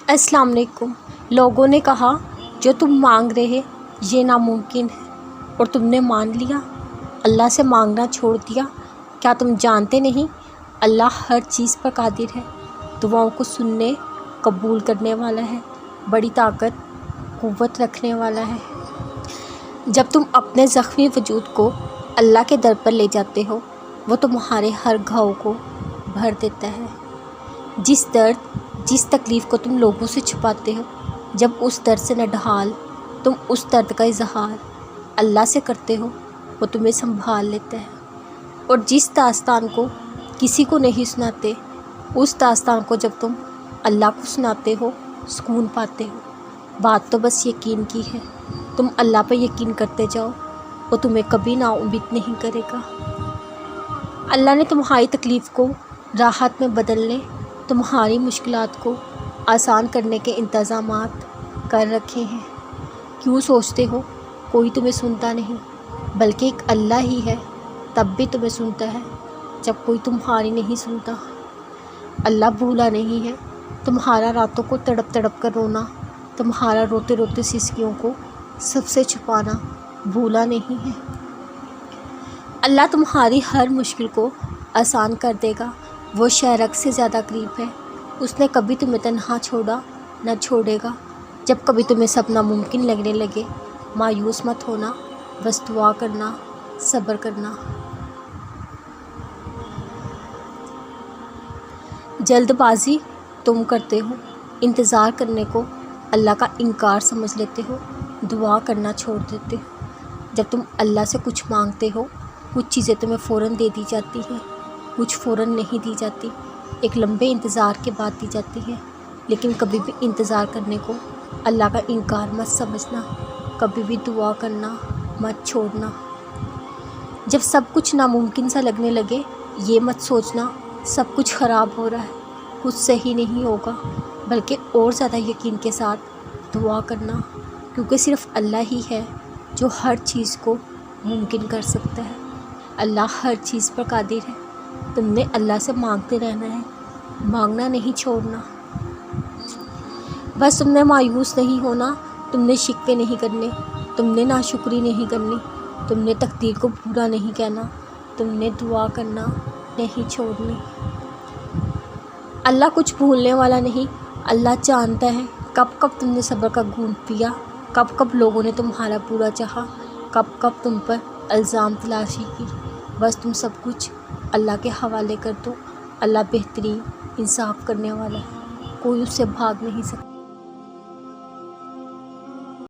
السلام علیکم۔ لوگوں نے کہا جو تم مانگ رہے یہ ناممکن ہے اور تم نے مان لیا، اللہ سے مانگنا چھوڑ دیا۔ کیا تم جانتے نہیں اللہ ہر چیز پر قادر ہے، دعاؤں کو سننے قبول کرنے والا ہے، بڑی طاقت قوت رکھنے والا ہے۔ جب تم اپنے زخمی وجود کو اللہ کے در پر لے جاتے ہو وہ تمہارے ہر گھاؤ کو بھر دیتا ہے۔ جس درد جس تکلیف کو تم لوگوں سے چھپاتے ہو، جب اس درد سے نڈھال تم اس درد کا اظہار اللہ سے کرتے ہو وہ تمہیں سنبھال لیتا ہے۔ اور جس داستان کو کسی کو نہیں سناتے اس داستان کو جب تم اللہ کو سناتے ہو سکون پاتے ہو۔ بات تو بس یقین کی ہے، تم اللہ پر یقین کرتے جاؤ وہ تمہیں کبھی نا امید نہیں کرے گا۔ اللہ نے تمہاری تکلیف کو راحت میں بدلنے، تمہاری مشکلات کو آسان کرنے کے انتظامات کر رکھے ہیں۔ کیوں سوچتے ہو کوئی تمہیں سنتا نہیں، بلکہ ایک اللہ ہی ہے، تب بھی تمہیں سنتا ہے جب کوئی تمہاری نہیں سنتا۔ اللہ بھولا نہیں ہے تمہارا راتوں کو تڑپ تڑپ کر رونا، تمہارا روتے روتے سسکیوں کو سب سے چھپانا بھولا نہیں ہے۔ اللہ تمہاری ہر مشکل کو آسان کر دے گا، وہ شہرک سے زیادہ قریب ہے۔ اس نے کبھی تمہیں تنہا چھوڑا نہ چھوڑے گا۔ جب کبھی تمہیں سب ناممکن لگنے لگے مایوس مت ہونا، بس دعا کرنا، صبر کرنا۔ جلد بازی تم کرتے ہو، انتظار کرنے کو اللہ کا انکار سمجھ لیتے ہو، دعا کرنا چھوڑ دیتے ہو۔ جب تم اللہ سے کچھ مانگتے ہو کچھ چیزیں تمہیں فوراً دے دی جاتی ہیں، کچھ فوراً نہیں دی جاتی، ایک لمبے انتظار کے بعد دی جاتی ہے۔ لیکن کبھی بھی انتظار کرنے کو اللہ کا انکار مت سمجھنا، کبھی بھی دعا کرنا مت چھوڑنا۔ جب سب کچھ ناممکن سا لگنے لگے یہ مت سوچنا سب کچھ خراب ہو رہا ہے، کچھ صحیح نہیں ہوگا، بلکہ اور زیادہ یقین کے ساتھ دعا کرنا، کیونکہ صرف اللہ ہی ہے جو ہر چیز کو ممکن کر سکتا ہے۔ اللہ ہر چیز پر قادر ہے، تم نے اللہ سے مانگتے رہنا ہے، مانگنا نہیں چھوڑنا۔ بس تم نے مایوس نہیں ہونا، تم نے شکوے نہیں کرنے، تم نے ناشکری نہیں کرنی، تم نے تقدیر کو برا نہیں کہنا، تم نے دعا کرنا نہیں چھوڑنی۔ اللہ کچھ بھولنے والا نہیں، اللہ جانتا ہے کب کب تم نے صبر کا گھونٹ پیا، کب کب لوگوں نے تمہارا برا چاہا، کب کب تم پر الزام تلاشی کی۔ بس تم سب کچھ اللہ کے حوالے کر دو، اللہ بہترین انصاف کرنے والا ہے، کوئی اس سے بھاگ نہیں سکتا۔